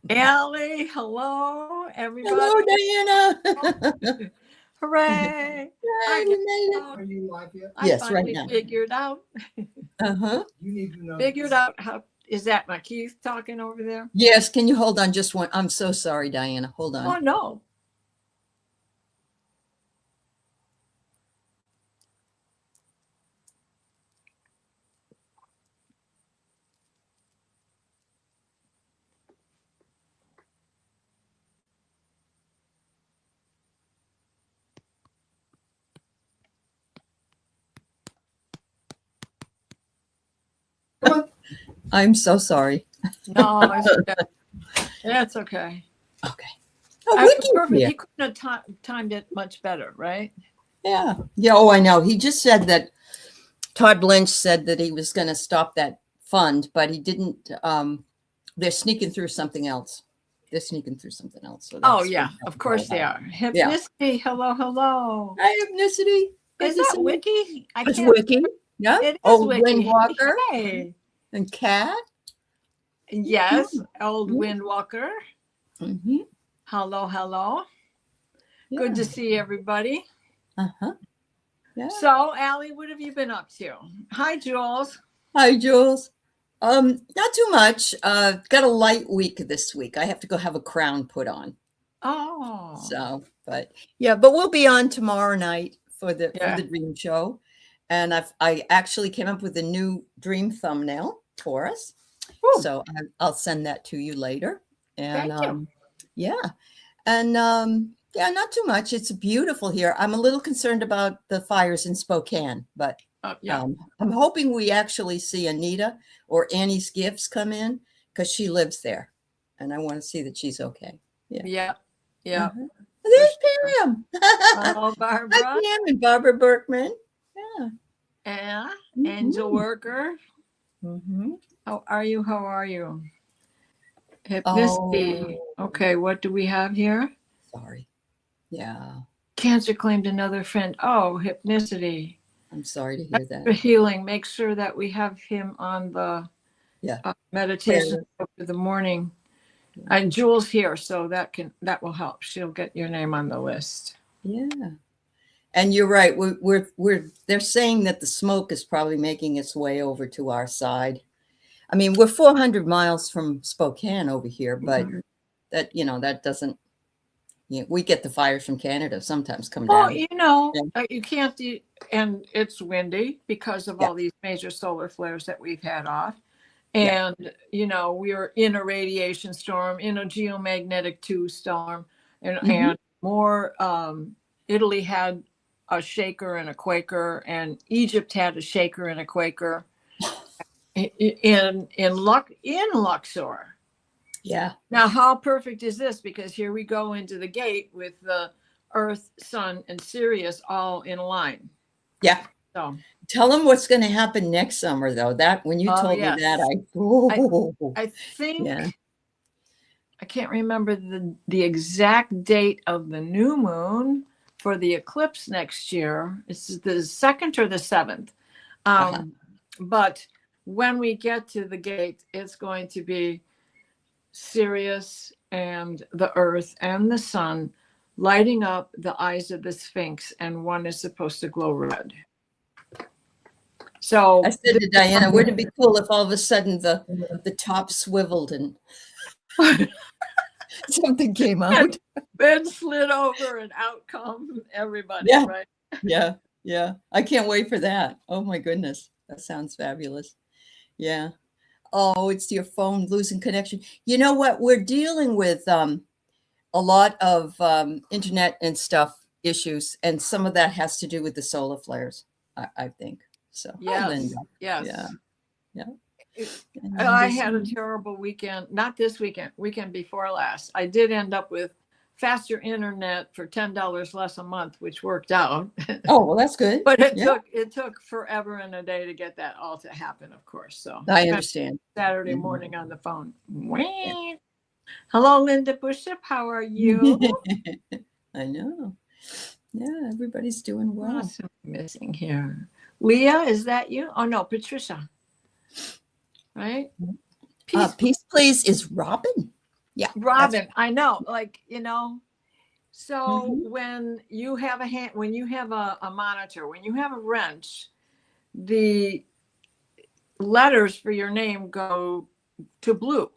Allie, hello, everybody. Hello, Diana. Hooray. Yay, I we get made it. out. Are you live yet? I Yes, right finally now. figured out You need to know. how is that my Keith talking over there? Yes, can you hold on just one? I'm so sorry, Diana. Hold on. Oh no. Come on. I'm so sorry. No, it's okay. That's okay. Okay. Oh, Wicky's Perfect. here. He couldn't have timed it much better, right? Yeah. Yeah. Oh, I know. He just said that Todd Lynch said that he was going to stop that fund, but he didn't. They're sneaking through something else. They're sneaking through something else. So Oh that's yeah, of course they are. Yeah. Hypnicity, hello. Hi, Ethnicity. Is that Wiki? I It's can't. Wicky. Yeah. It is Old Wiki. Windwalker Hey. and Cat. Yes, old Yeah. Windwalker. Mm-hmm. Hello. Yeah. Good to see everybody. Uh-huh. Yeah. So, Allie, what have you been up to? Hi, Jules. Hi, Jules. Not too much. Got a light week this week. I have to go have a crown put on. Oh. So, but we'll be on tomorrow night for the Yeah. dream show. And I actually came up with a new dream thumbnail for us. Woo. So I'll send that to you later. And Thank you. yeah. And yeah, not too much. It's beautiful here. I'm a little concerned about the fires in Spokane, but Yeah. I'm hoping we actually see Anita or Annie's Gifts come in because she lives there. And I want to see that she's okay. Yeah. Uh-huh. There's Pam. Oh, Barbara. Hi, Pam and Barbara Berkman. Yeah. Yeah. Mhm. Angel Worker. Mm-hmm. How are you? Hypnicity. Oh. Okay, what do we have here? Sorry. Yeah. Cancer claimed another friend. Oh, Hypnicity. I'm sorry to hear For that. healing, make sure that we have him on the meditation over the morning. And Jules here, so that will help. She'll get your name on the list. Yeah. And you're right. They're saying that the smoke is probably making its way over to our side. I mean, we're 400 miles from Spokane over here, but that doesn't, we get the fires from Canada sometimes come down. You can't do, and it's windy because of all these major solar flares that we've had off. And, we are in a radiation storm, in a geomagnetic 2 storm, and more, Italy had a shaker and a quaker, and Egypt had a shaker and a quaker in Luxor. Yeah. Now, how perfect is this? Because here we go into the gate with the Earth, Sun, and Sirius all in line. Yeah. So tell them what's going to happen next summer, though. That when you told me that, I think I can't remember the exact date of the new moon for the eclipse next year. It's the 2nd or the 7th. But when we get to the gate, it's going to be Sirius and the Earth and the Sun lighting up the eyes of the Sphinx, and one is supposed to glow red. So I said to Diana, wouldn't it be cool if all of a sudden the top swiveled and something came out? Then slid over and out come everybody, right? Yeah. I can't wait for that. Oh my goodness. That sounds fabulous. Yeah. Oh, it's your phone losing connection. You know what? We're dealing with a lot of internet and stuff issues, and some of that has to do with the solar flares, I think. So yes. Yeah. I had a terrible weekend, not this weekend before last. I did end up with faster internet for $10 less a month, which worked out. Oh, well, that's good. But it took forever and a day to get that all to happen, of course. So I understand. Saturday morning on the phone. Yeah. Hello, Linda Bishop. How are you? I know. Yeah, everybody's doing well. What's missing here? Leah, is that you? Oh no, Patricia. Right? Peace, please, is Robin. Yeah. Robin, I know, like, so Mhm. when you have when you have a monitor, when you have a wrench, the letters for your name go to blue.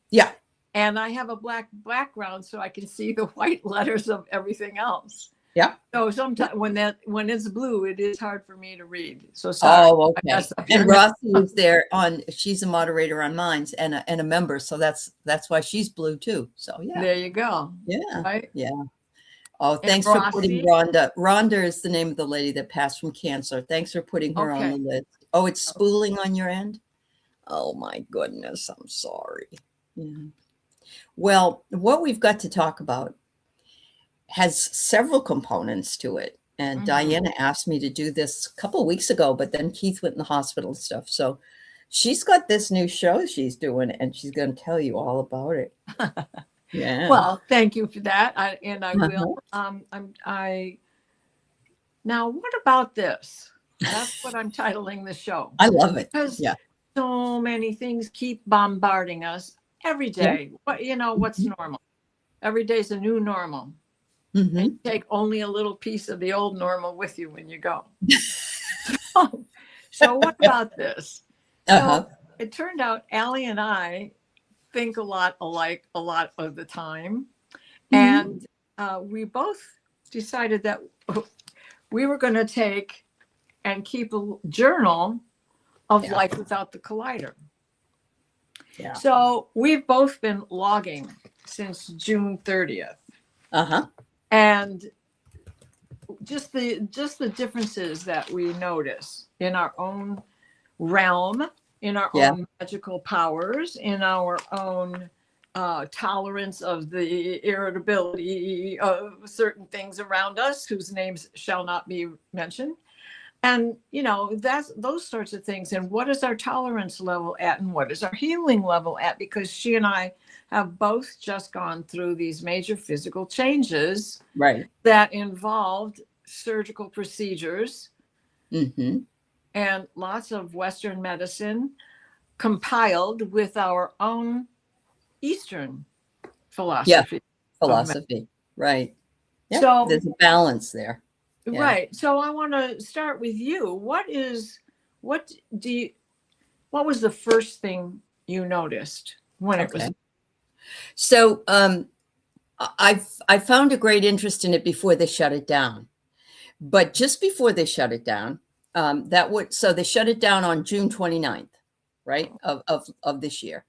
Yeah. And I have a black background so I can see the white letters of everything else. Yeah. So sometimes when it's blue, it is hard for me to read. So sorry. Oh, okay. And Rossi is there she's a moderator on Minds and a member. So that's why she's blue too. So yeah. There you go. Yeah. Right. Yeah. Oh, And thanks for putting Rhonda. Rhonda is the name of the lady that passed from cancer. Thanks for putting her on the list. Oh, it's spooling on your end? Oh my goodness. I'm sorry. Yeah. Well, what we've got to talk about has several components to it. And Diana asked me to do this a couple of weeks ago, but then Keith went in the hospital and stuff. So she's got this new show she's doing, and she's going to tell you all about it. Yeah. Well, thank you for that. I will. Now, what about this? That's what I'm titling the show. I love it. Because so many things keep bombarding us every day. Yeah. What's normal? Every day's a new normal. And you take only a little piece of the old normal with you when you go. So what about this? So it turned out Allie and I think a lot alike a lot of the time. And we both decided that we were going to take and keep a journal of life without the collider. Yeah. So we've both been logging since June 30th. And just the differences that we notice in our own realm, in our own magical powers, in our own tolerance of the irritability of certain things around us whose names shall not be mentioned. And, that's those sorts of things. And what is our tolerance level at, and what is our healing level at? Because she and I have both just gone through these major physical changes that involved surgical procedures and lots of Western medicine compiled with our own Eastern philosophy. Right. Yep. So there's a balance there. Right. So I want to start with you. What was the first thing you noticed when it was? So I found a great interest in it before they shut it down. But just before they shut it down, so they shut it down on June 29th, right, of this year.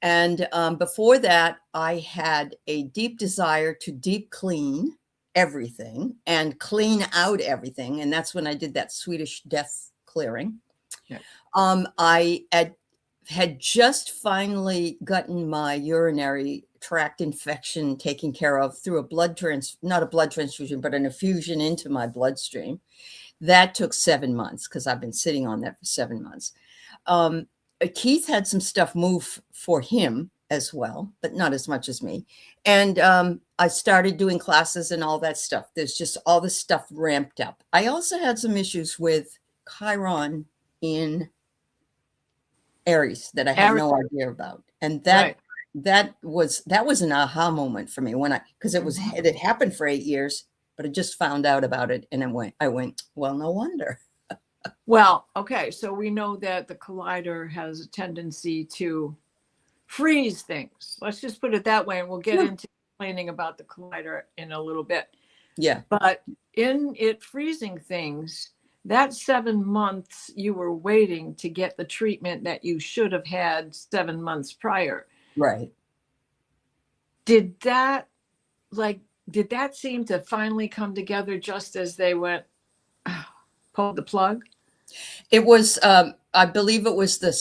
And before that, I had a deep desire to deep clean everything and clean out everything. And that's when I did that Swedish death clearing. I had just finally gotten my urinary tract infection taken care of through not a blood transfusion, but an infusion into my bloodstream. That took 7 months because I've been sitting on that for 7 months. Keith had some stuff move for him as well, but not as much as me. And I started doing classes and all that stuff. There's just all this stuff ramped up. I also had some issues with Chiron in Aries that I had no idea about. And that was an aha moment for me because it had happened for 8 years, but I just found out about it. And I went, well, no wonder. Well, okay. So we know that the collider has a tendency to freeze things. Let's just put it that way. And we'll get into explaining about the collider in a little bit. Yeah. But in it freezing things, that 7 months you were waiting to get the treatment that you should have had 7 months prior. Right. Did that seem to finally come together just as they went, pulled the plug? It was, I believe it was the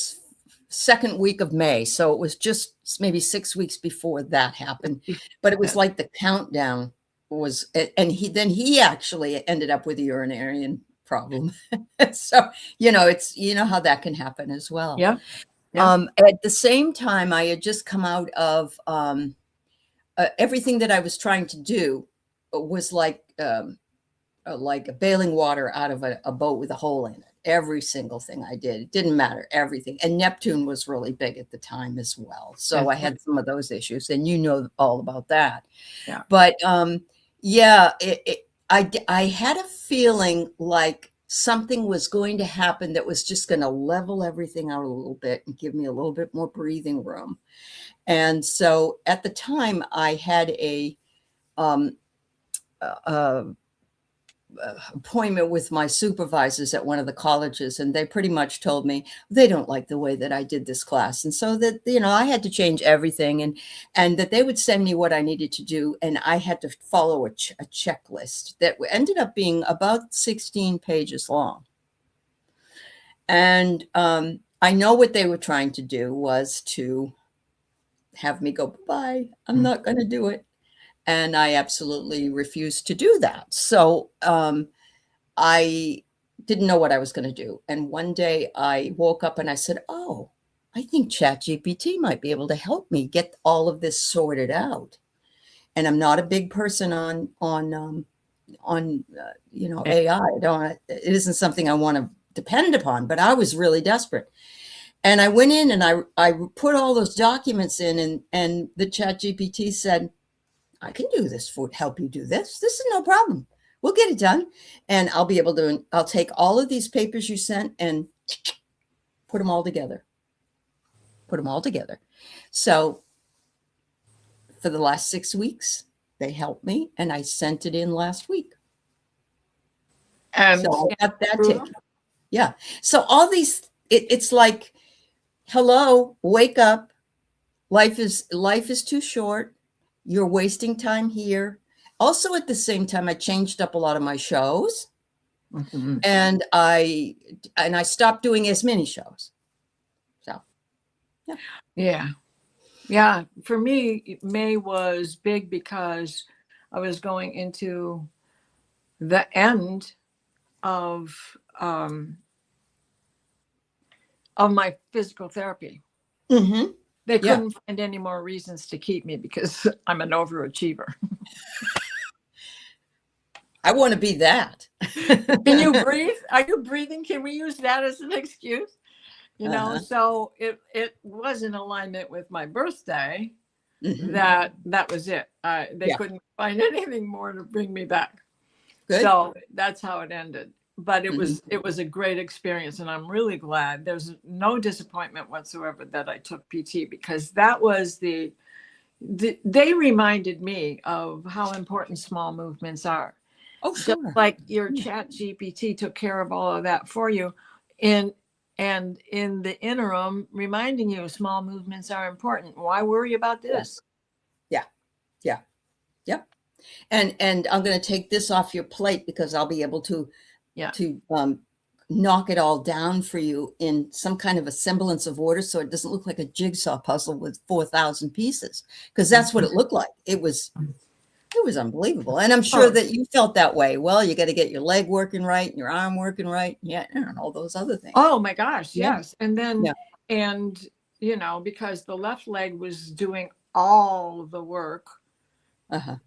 second week of May. So it was just maybe 6 weeks before that happened. But it was like the countdown was, and he actually ended up with a urinary problem. So, it's, how that can happen as well. Yeah. At the same time, I had just come out of everything that I was trying to do was like bailing water out of a boat with a hole in it. every single thing I did. It didn't matter, everything. And Neptune was really big at the time as well. So I had some of those issues, and you know all about that. Yeah. But yeah, I had a feeling like something was going to happen that was just going to level everything out a little bit and give me a little bit more breathing room. And so at the time I had a appointment with my supervisors at one of the colleges, and they pretty much told me they don't like the way that I did this class, and so that, you know, I had to change everything, and that they would send me what I needed to do, and I had to follow a checklist that ended up being about 16 pages long. And I know what they were trying to do was to have me go, bye, I'm not going to do it. And I absolutely refused to do that. So I didn't know what I was going to do. And one day I woke up and I said, oh, I think ChatGPT might be able to help me get all of this sorted out. And I'm not a big person on you know, AI. It isn't something I want to depend upon, but I was really desperate. And I went in and I put all those documents in, and the ChatGPT said, I can do this help you do this. This is no problem. We'll get it done. And I'll be able to, I'll take all of these papers you sent and put them all together. So for the last 6 weeks, they helped me, and I sent it in last week. And so I got that taken. Yeah. So all these, it's like, hello, wake up. Life is too short. You're wasting time here. Also, at the same time, I changed up a lot of my shows, and I stopped doing as many shows. So, yeah. For me, May was big because I was going into the end of my physical therapy. Mm-hmm. They couldn't find any more reasons to keep me because I'm an overachiever. I want to be that. Can you breathe? Are you breathing? Can we use that as an excuse? You know, so it was in alignment with my birthday. That was it. They couldn't find anything more to bring me back. Good. So that's how it ended. But it was a great experience, and I'm really glad. There's no disappointment whatsoever that I took PT, because that was they reminded me of how important small movements are. Oh, sure. Just like your Chat GPT took care of all of that for you, and in the interim, reminding you small movements are important. Why worry about this? Yep. And I'm going to take this off your plate, because I'll be able to knock it all down for you in some kind of a semblance of order, so it doesn't look like a jigsaw puzzle with 4,000 pieces, because that's what it looked like. It was unbelievable. And I'm sure that you felt that way. Well, you got to get your leg working right and your arm working right. Yeah. And all those other things. Oh my gosh. Yes. And then, and you know, because the left leg was doing all the work,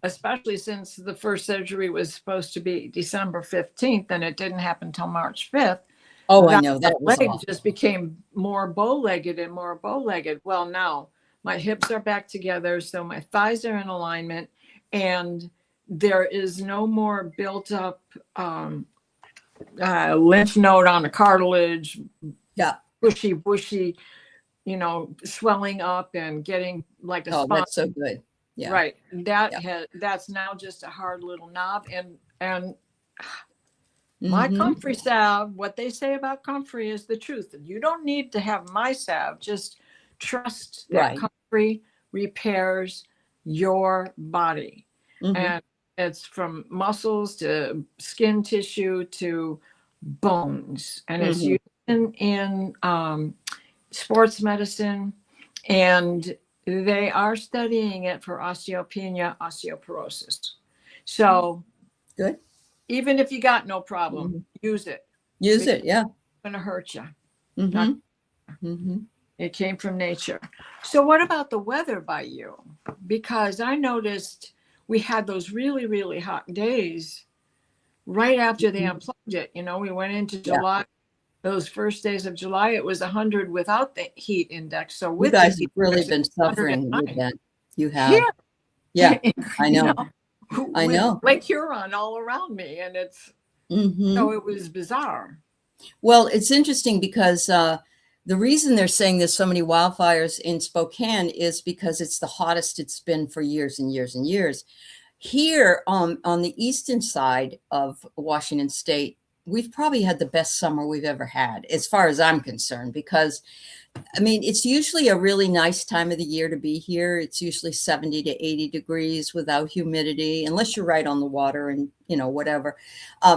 especially since the first surgery was supposed to be December 15th and it didn't happen till March 5th. Oh, I know that leg just became more bow-legged and more bow-legged. Well, now my hips are back together, so my thighs are in alignment, and there is no more built up lymph node on the cartilage. Yeah, bushy, you know, swelling up and getting like a spot. That's so good. Yeah. Right. That's now just a hard little knob, and my comfrey salve, what they say about comfrey is the truth. You don't need to have my salve. Just trust that comfrey repairs your body. And it's from muscles to skin tissue to bones. And it's used in sports medicine, and they are studying it for osteopenia, osteoporosis. So good. Even if you got no problem, use it. Use it. Yeah. It's going to hurt you. It came from nature. So what about the weather by you? Because I noticed we had those really, really hot days right after they unplugged it. You know, we went into July those first days of July, it was 100 without the heat index. So You with guys the have really index, been suffering with 109. that. You have. Here, Yeah, I you know. I with know. Lake Huron all around me, and so it was bizarre. Well, it's interesting because the reason they're saying there's so many wildfires in Spokane is because it's the hottest it's been for years and years and years. Here on the eastern side of Washington State, we've probably had the best summer we've ever had, as far as I'm concerned, because I mean, it's usually a really nice time of the year to be here. It's usually 70 to 80 degrees without humidity, unless you're right on the water and, you know, whatever.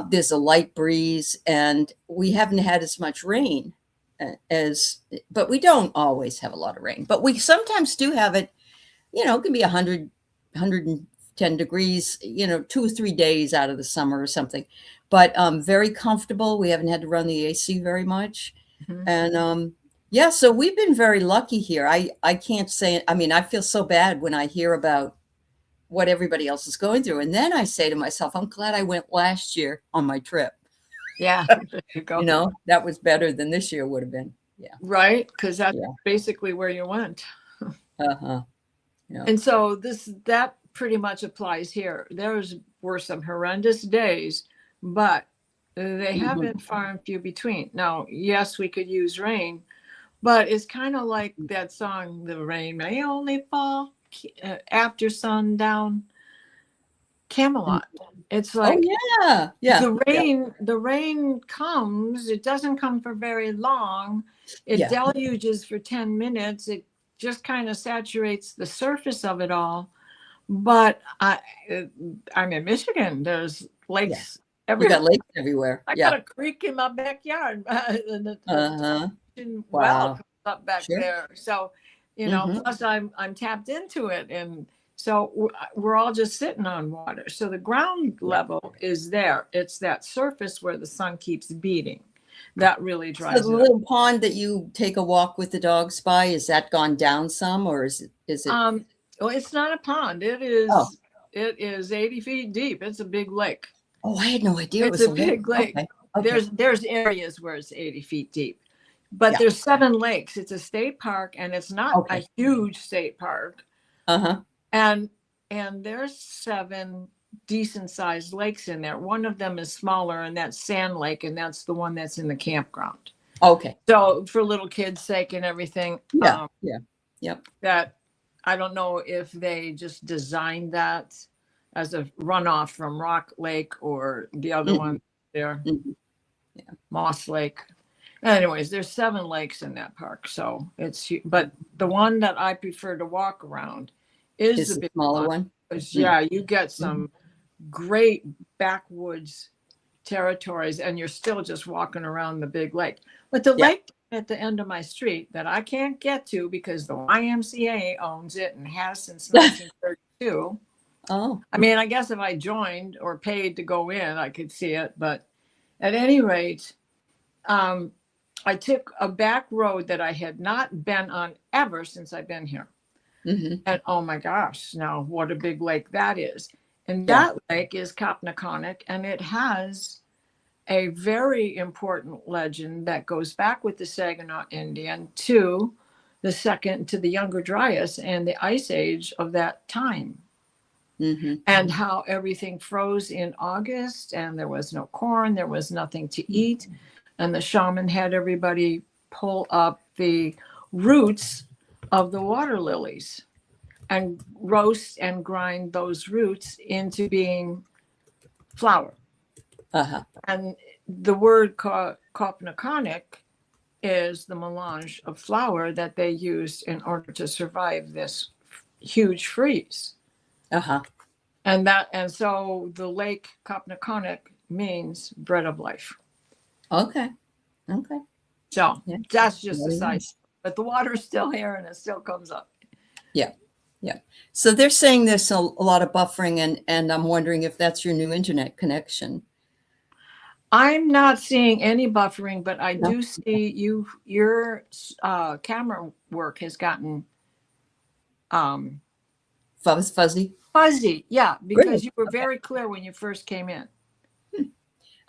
There's a light breeze, and we haven't had as much rain but we don't always have a lot of rain. But we sometimes do have it, you know, it can be 100, 110 degrees, you know, 2 or 3 days out of the summer or something. But very comfortable. We haven't had to run the AC very much. And yeah, so we've been very lucky here. I can't say, I mean, I feel so bad when I hear about what everybody else is going through. And then I say to myself, I'm glad I went last year on my trip. Yeah, there you go. You know, that was better than this year would have been. Yeah. Right, because that's basically where you went. Uh-huh. Yeah. And so that pretty much applies here. Were some horrendous days, but they have been far and few between. Now, yes, we could use rain, but it's kind of like that song, "The Rain May Only Fall After Sundown." Camelot. It's like, oh yeah, the rain comes. It doesn't come for very long. It deluges for 10 minutes. It just kind of saturates the surface of it all. But I'm in Michigan. There's lakes everywhere. You got lakes everywhere. I got a creek in my backyard. And well comes up back there. So, you know, plus I'm tapped into it. And so we're all just sitting on water. So the ground level is there. It's that surface where the sun keeps beating. That really drives so the little pond that you take a walk with the dogs by, is that gone down some, or is it? Well, it's not a pond. It is 80 feet deep. It's a big lake. Oh, I had no idea. It's a big lake. Okay. There's areas where it's 80 feet deep, but there's 7 lakes. It's a state park, and it's not a huge state park. And there's 7 decent sized lakes in there. One of them is smaller, and that's Sand Lake, and that's the one that's in the campground. Okay. So for little kids' sake and everything. That I don't know if they just designed that as a runoff from Rock Lake or the other one there, Moss Lake. Anyways, there's 7 lakes in that park. So but the one that I prefer to walk around is the big smaller one. Yeah, you get some great backwoods territories, and you're still just walking around the big lake. But the lake at the end of my street that I can't get to because the YMCA owns it and has since 1932. Oh, I mean, I guess if I joined or paid to go in, I could see it. But at any rate, I took a back road that I had not been on ever since I've been here. And oh my gosh, now what a big lake that is. And that lake is Kopnaconic, and it has a very important legend that goes back with the Saginaw Indian to the Younger Dryas and the Ice Age of that time. And how everything froze in August, and there was no corn, there was nothing to eat. And the shaman had everybody pull up the roots of the water lilies and roast and grind those roots into being flour. And the word Kopnaconic is the melange of flour that they used in order to survive this huge freeze. And so the lake Kopnaconic means bread of life. Okay. So that's just a side. But the water's still here, and it still comes up. Yeah. So they're saying there's a lot of buffering, and I'm wondering if that's your new internet connection. I'm not seeing any buffering, but I do see your camera work has gotten fuzzy. Yeah, because you were very clear when you first came in.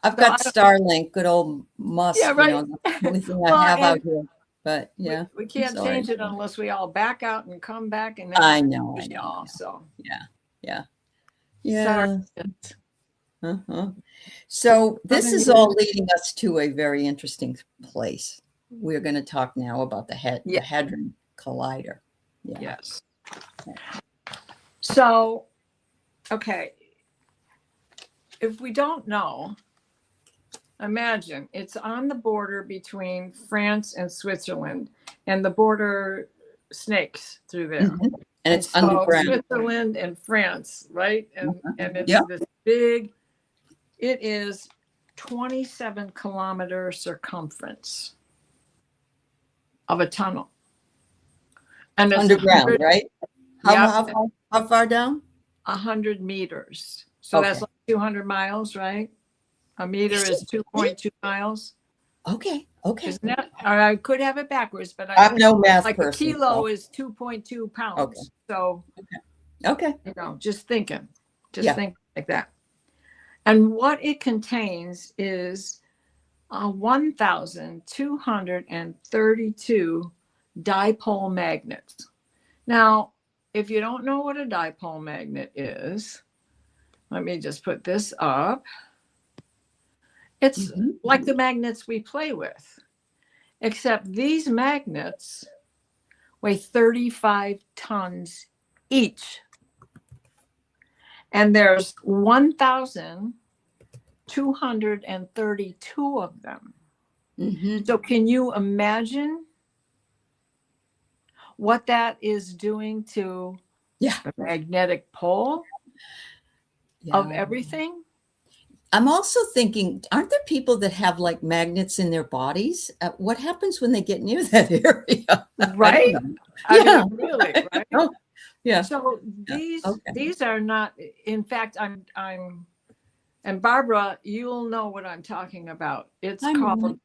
I've So got Starlink, good old Musk, Yeah, right. That's the only thing Well, I have out and here. But yeah, we can't sorry. change it unless we all back out and come back and then I know. y'all. So Yeah. sorry. Uh-huh. So this Nothing is good. all leading us to a very interesting place. We're going to talk now about the Hadron Collider. Yeah. Yes. So, okay. If we don't know, imagine it's on the border between France and Switzerland, and the border snakes through there. Mhm. And it's so underground. Switzerland and France, right? And it's Yeah. this big. It is 27-kilometer circumference of a tunnel, and it's Underground, right? How far down? 100 meters. So that's like 200 miles, right? A meter is 2.2 miles. Okay. Isn't that? Or I could have it backwards, but I'm no math like person. a kilo is 2.2 pounds. Okay. So, Okay. Just think like that. And what it contains is 1,232 dipole magnets. Now, if you don't know what a dipole magnet is, let me just put this up. It's like the magnets we play with, except these magnets weigh 35 tons each. And there's 1,232 of them. So can you imagine what that is doing to the magnetic pole of everything? I'm also thinking, aren't there people that have like magnets in their bodies? What happens when they get near that area? Right? I mean, really, right? Yeah. So these are not, in fact, I'm and Barbara, you'll know what I'm talking about. It's called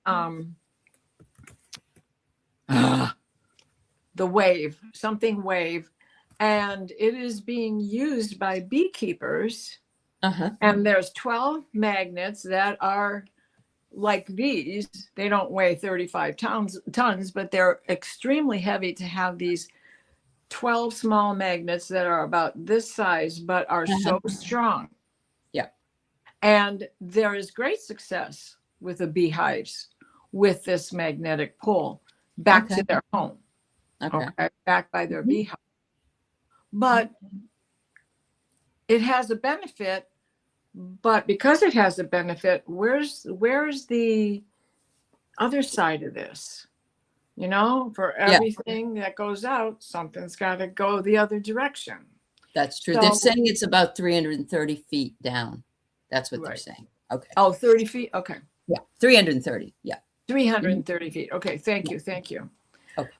the wave, something wave, and it is being used by beekeepers. And there's 12 magnets that are like these. They don't weigh 35 tons, but they're extremely heavy to have these 12 small magnets that are about this size, but are so strong. Yeah. And there is great success with the beehives with this magnetic pole back to their home. Okay. Back by their beehive. But it has a benefit. But because it has a benefit, where's the other side of this? For everything that goes out, something's got to go the other direction. That's true. They're saying it's about 330 feet down. That's what they're saying. Okay. Oh, 30 feet? Okay. Yeah. 330. Yeah. 330 feet. Okay. Thank you. Okay.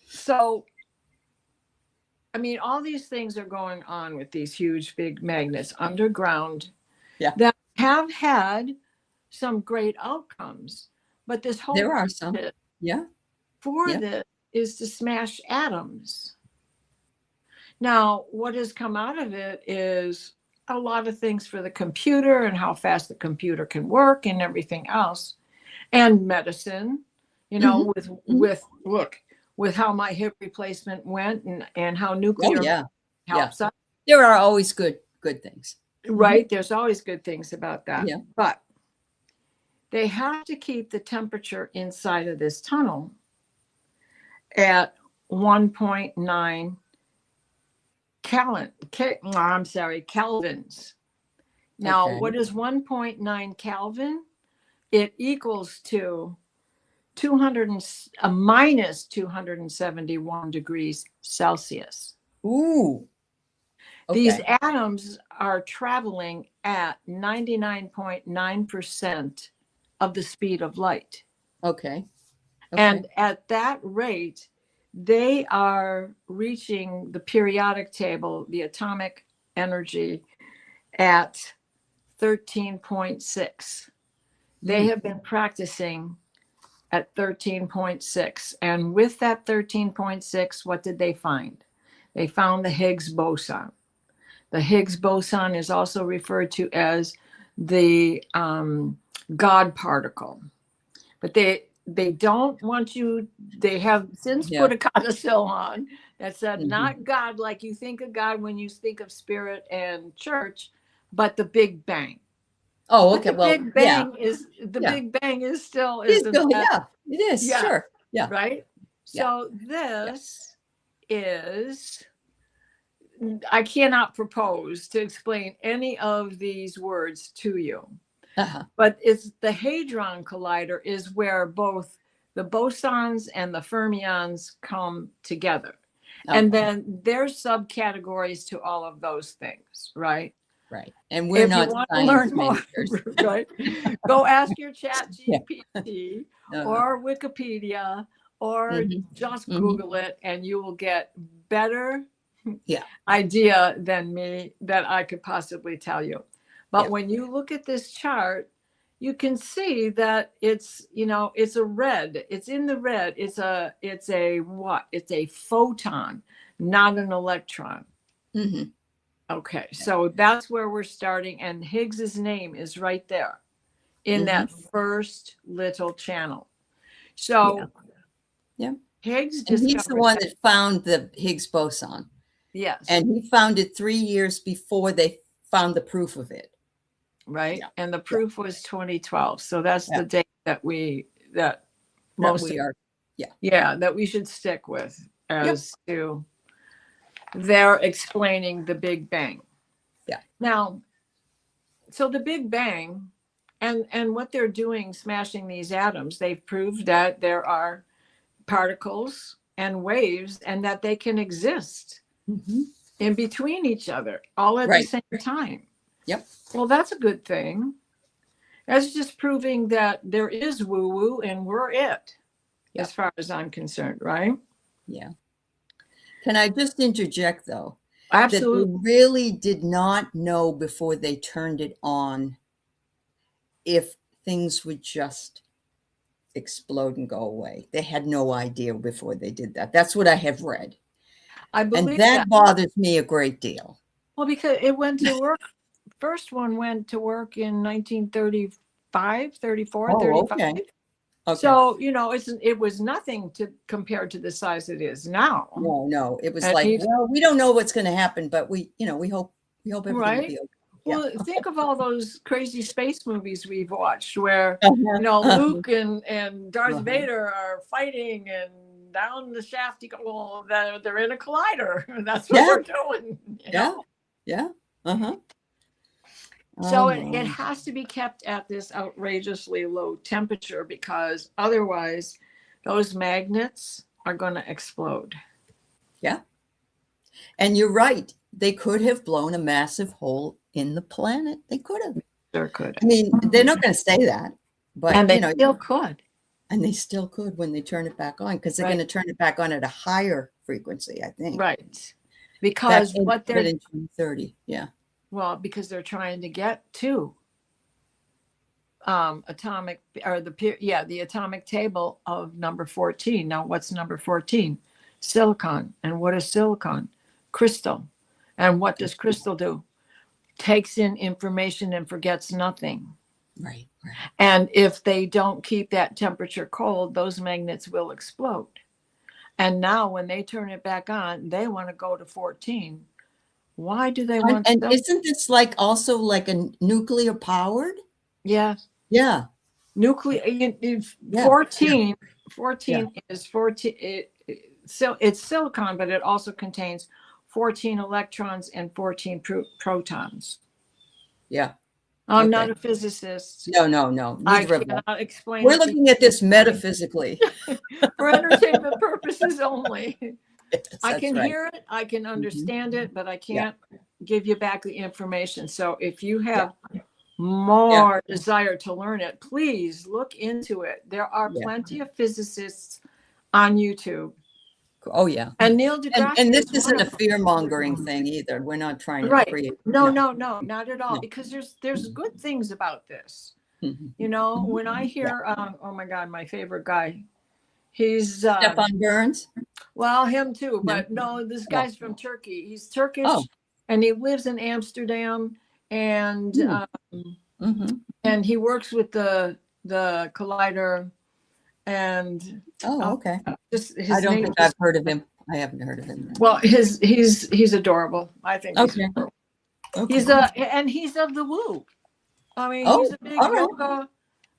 So, I mean, all these things are going on with these huge, big magnets underground that have had some great outcomes. But this whole there are some. This is to smash atoms. Now, what has come out of it is a lot of things for the computer and how fast the computer can work and everything else, and medicine. With how my hip replacement went and how nuclear helps us. There are always good things. Right. There's always good things about that. Yeah. But they have to keep the temperature inside of this tunnel at 1.9 kelvins. Now, what is 1.9 Kelvin? It equals to minus 271 degrees Celsius. Ooh. Okay. These atoms are traveling at 99.9% of the speed of light. Okay. And at that rate, they are reaching the periodic table, the atomic energy, at 13.6. They have been practicing at 13.6. And with that 13.6, what did they find? They found the Higgs boson. The Higgs boson is also referred to as the God particle. But they don't want you, they have since put a codicil on that said not God like you think of God when you think of spirit and church, but the Big Bang. Oh, okay. The Big Bang is Big Bang is still it is. Yeah. Sure. Yeah. Right. So this is, I cannot propose to explain any of these words to you. But it's the Hadron Collider is where both the bosons and the fermions come together. And then there's subcategories to all of those things, right? Right. And we're if not you want to science learn more, right? Go ask your chat GPT or Wikipedia or just Google it and you will get better idea than me that I could possibly tell you. But when you look at this chart, you can see that it's, you know, it's a red. It's in the red. It's a what? It's a photon, not an electron. Okay, so that's where we're starting. And Higgs's name is right there in that first little channel. So Higgs discovered, he's the one that found the Higgs boson. Yes. And he found it 3 years before they found the proof of it. Right. And the proof was 2012. So that's the date that most are. That we should stick with as to they're explaining the Big Bang. Now, so the Big Bang and what they're doing, smashing these atoms, they've proved that there are particles and waves and that they can exist in between each other all at the same time. Well, that's a good thing. That's just proving that there is woo-woo and we're it, as far as I'm concerned, right? Yeah. Can I just interject, though? Absolutely. That they really did not know before they turned it on if things would just explode and go away. They had no idea before they did that. That's what I have read. I believe and that bothers me a great deal. Well, because it went to work. First one went to work in 1935, 34, 35. Okay. So, you know, it was nothing to compared to the size it is now. No. It was well, we don't know what's going to happen, but we hope everything will be okay. Well, think of all those crazy space movies we've watched where, you know, Luke and Darth Vader are fighting and down the shaft. You go, well, they're in a collider. That's what they're doing. You know? So it has to be kept at this outrageously low temperature because otherwise those magnets are going to explode. Yeah. And you're right. They could have blown a massive hole in the planet. They could have. Sure could. I mean, they're not going to say that, but and they still could. And they still could when they turn it back on because they're going to turn it back on at a higher frequency, I think. Right. Because what they're in 2030. Yeah. Well, because they're trying to get to atomic or the atomic table of number 14. Now, what's number 14? Silicon. And what is silicon? Crystal. And what does crystal do? Takes in information and forgets nothing. Right. And if they don't keep that temperature cold, those magnets will explode. And now when they turn it back on, they want to go to 14. Why do they want and isn't this also like a nuclear powered? Yeah. Yeah. Nuclear 14 is 14 so it's silicon, but it also contains 14 electrons and 14 protons. Yeah. I'm not a physicist. No. I cannot explain. We're looking at this metaphysically. For entertainment purposes only. Yes, I can hear it, I can understand it, but I can't give you back the information. So if you have more desire to learn it, please look into it. There are plenty of physicists on YouTube. Oh, yeah. And Neil deGrasse and this isn't a fear-mongering thing either. We're not trying to create. No, not at all. Because there's good things about this. You know, when I hear, oh my God, my favorite guy, he's Stefan Burns. Well, him too, but no, this guy's from Turkey. He's Turkish and he lives in Amsterdam. And and he works with the collider. And okay. just his I don't name think I've heard of him. I haven't heard of him. Well, he's adorable. I think he's adorable. Okay. He's of the woo. I mean, he's a big yoga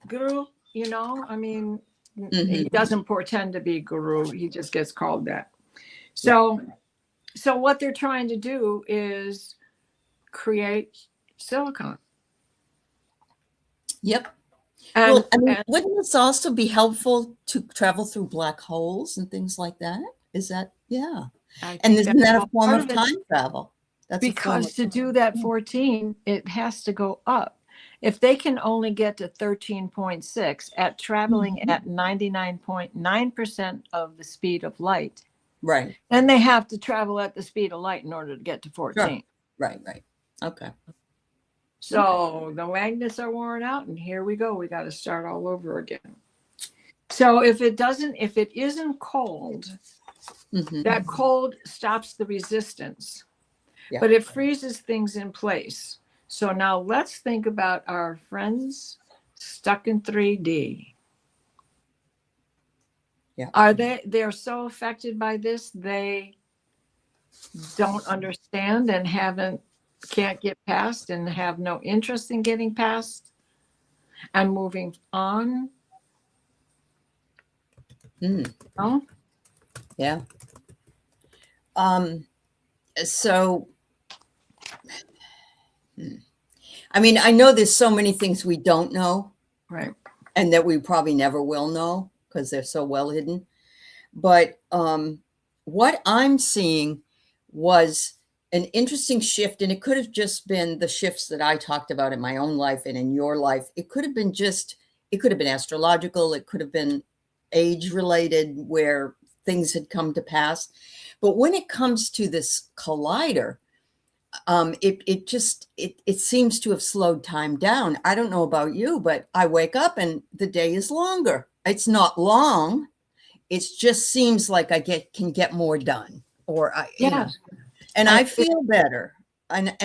guru, you know. I mean, he doesn't portend to be guru. He just gets called that. So what they're trying to do is create silicon. Yep. And, well, I mean, wouldn't this also be helpful to travel through black holes and things like that? Is that, yeah. And isn't that a form of time travel? That's because to do that 14, it has to go up. If they can only get to 13.6 at traveling at 99.9% of the speed of light, right, then they have to travel at the speed of light in order to get to 14. Sure. Right. Okay. So the magnets are worn out, and here we go. We got to start all over again. So if it isn't cold, that cold stops the resistance, but it freezes things in place. So now let's think about our friends stuck in 3D. Yeah. They're so affected by this, they don't understand and can't get past and have no interest in getting past and moving on. Oh, yeah. So, I mean, I know there's so many things we don't know, right, and that we probably never will know because they're so well hidden. But what I'm seeing was an interesting shift, and it could have just been the shifts that I talked about in my own life and in your life. It could have been astrological. It could have been age related, where things had come to pass. But when it comes to this collider, it seems to have slowed time down. I don't know about you, but I wake up and the day is longer. It's not long. It just seems like I can get more done, or you know, and I feel better. And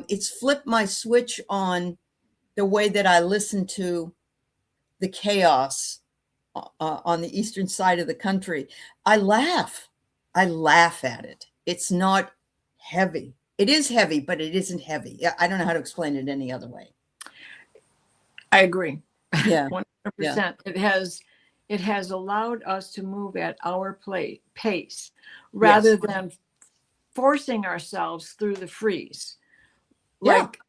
it's flipped my switch on the way that I listen to the chaos on the eastern side of the country. I laugh at it. It's not heavy. It is heavy, but it isn't heavy. I don't know how to explain it any other way. I agree. Yeah. 100%. Yeah. It has allowed us to move at our pace rather than forcing ourselves through the freeze. Like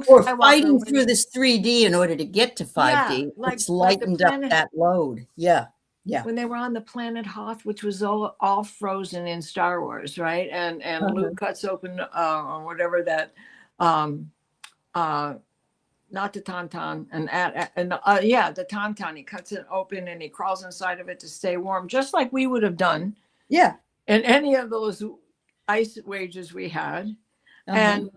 or fighting through this 3D in order to get to 5D. It's lightened up that load. Yeah. When they were on the planet Hoth, which was all frozen in Star Wars, right? And Luke cuts open or whatever that not the tauntaun, the tauntaun. He cuts it open and he crawls inside of it to stay warm, just like we would have done. Yeah. In any of those ice wages we had, and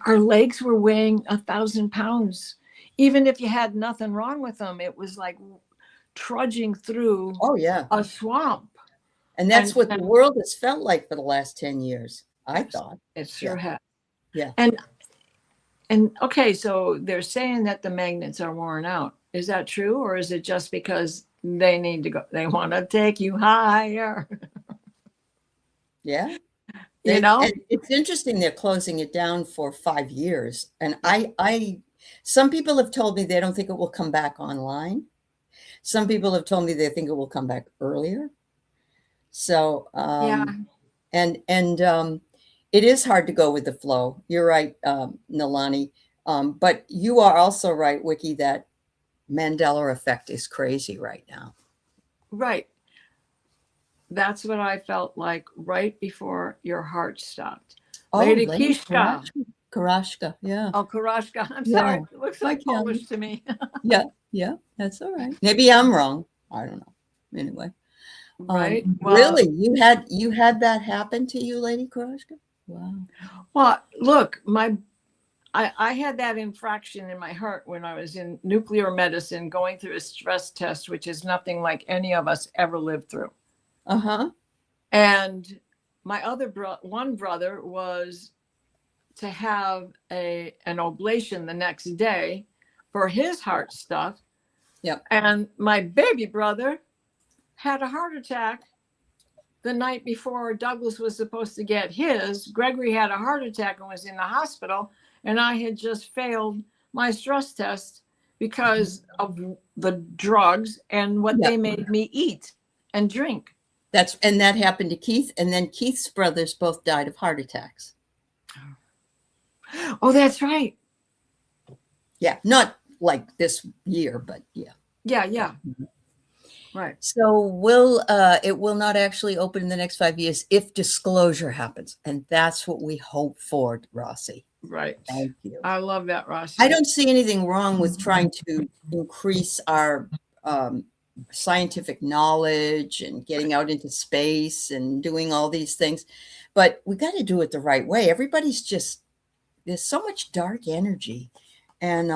our legs were weighing 1,000 pounds. Even if you had nothing wrong with them, it was like trudging through a swamp. And that's what the world has felt like for the last 10 years, I thought. It sure has. Yeah. And okay, so they're saying that the magnets are worn out. Is that true? Or is it just because they need to go, they want to take you higher? Yeah. And it's interesting they're closing it down for 5 years. And some people have told me they don't think it will come back online. Some people have told me they think it will come back earlier. So, and it is hard to go with the flow. You're right, Nalani. But you are also right, Wiki, that Mandela effect is crazy right now. Right. That's what I felt like right before your heart stopped. Lady Kishka. Karashka, yeah. Oh, Karashka. I'm sorry. It looks like Polish to me. Yeah, that's all right. Maybe I'm wrong. I don't know. Anyway. Right. Really? You had that happen to you, Lady Karashka? Wow. Well, look, I had that infraction in my heart when I was in nuclear medicine going through a stress test, which is nothing like any of us ever lived through. Uh-huh. And my other one brother was to have an oblation the next day for his heart stuff. Yep. And my baby brother had a heart attack the night before Douglas was supposed to get his. Gregory had a heart attack and was in the hospital, and I had just failed my stress test because of the drugs and what they made me eat and drink. And that happened to Keith, and then Keith's brothers both died of heart attacks. Oh, that's right. Yeah, not like this year, but yeah. Yeah. Right. So it will not actually open in the next 5 years if disclosure happens. And that's what we hope for, Rossi. Right. Thank you. I love that, Rossi. I don't see anything wrong with trying to increase our scientific knowledge and getting out into space and doing all these things. But we got to do it the right way. Everybody's just, there's so much dark energy. And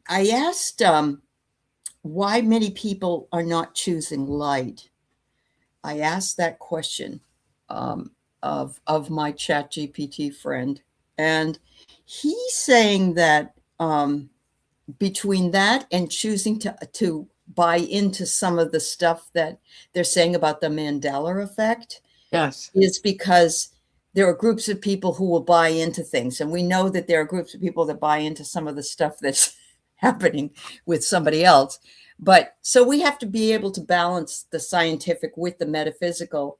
I asked why many people are not choosing light. I asked that question of my ChatGPT friend, and he's saying that between that and choosing to buy into some of the stuff that they're saying about the Mandela effect, yes, is because there are groups of people who will buy into things, and we know that there are groups of people that buy into some of the stuff that's happening with somebody else. But so we have to be able to balance the scientific with the metaphysical,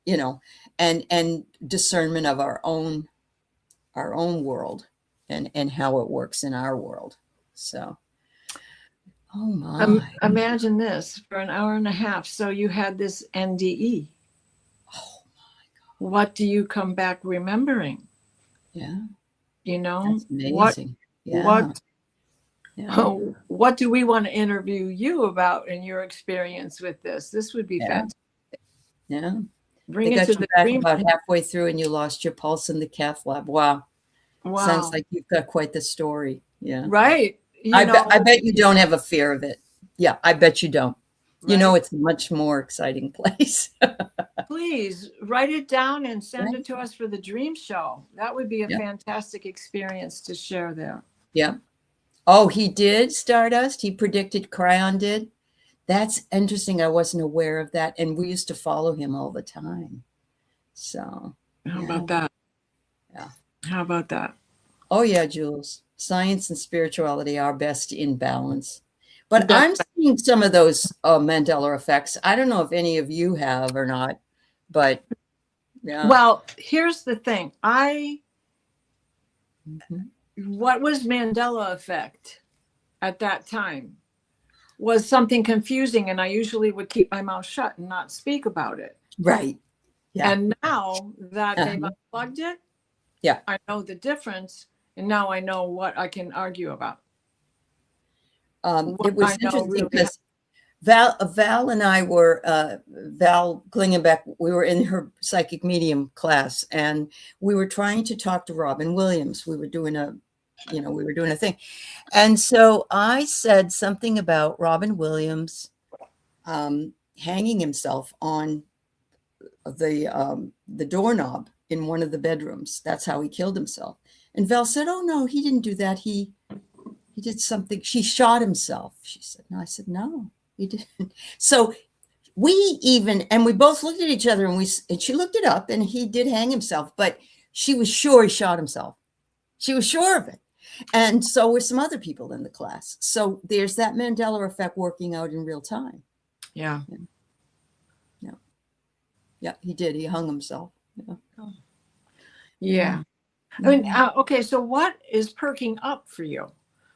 and discernment of our own world and how it works in our world. So, oh my. Imagine this for an hour and a half. So you had this NDE. Oh my God. What do you come back remembering? Yeah. That's amazing. What do we want to interview you about in your experience with this? This would be fantastic. Yeah. Bring it to the dream. About halfway through and you lost your pulse in the cath lab. Wow. Sounds like you've got quite the story. Yeah. Right. I bet you don't have a fear of it. Yeah, I bet you don't. Right. It's a much more exciting place. Please write it down and send it to us for the dream show. That would be a fantastic experience to share there. Yeah. Oh, he did, Stardust? He predicted Cryon did? That's interesting. I wasn't aware of that. And we used to follow him all the time. So. How about that? Yeah. How about that? Oh, yeah, Jules. Science and spirituality are best in balance. But I'm seeing some of those Mandela effects. I don't know if any of you have or not, but yeah. Well, here's the thing. What was Mandela effect at that time was something confusing, and I usually would keep my mouth shut and not speak about it. Right. Yeah. And now that they've unplugged it, I know the difference, and now I know what I can argue about. It was interesting because Val and I were, Val Klingenbeck, we were in her psychic medium class, and we were trying to talk to Robin Williams. We were doing a thing. And so I said something about Robin Williams hanging himself on the doorknob in one of the bedrooms. That's how he killed himself. And Val said, oh, no, he didn't do that. He did something. She shot himself. She said, no. I said, no, he didn't. So we both looked at each other and she looked it up and he did hang himself, but she was sure he shot himself. She was sure of it. And so were some other people in the class. So there's that Mandela effect working out in real time. Yeah. Yeah, he did. He hung himself. Yeah. I mean, okay, so what is perking up for you?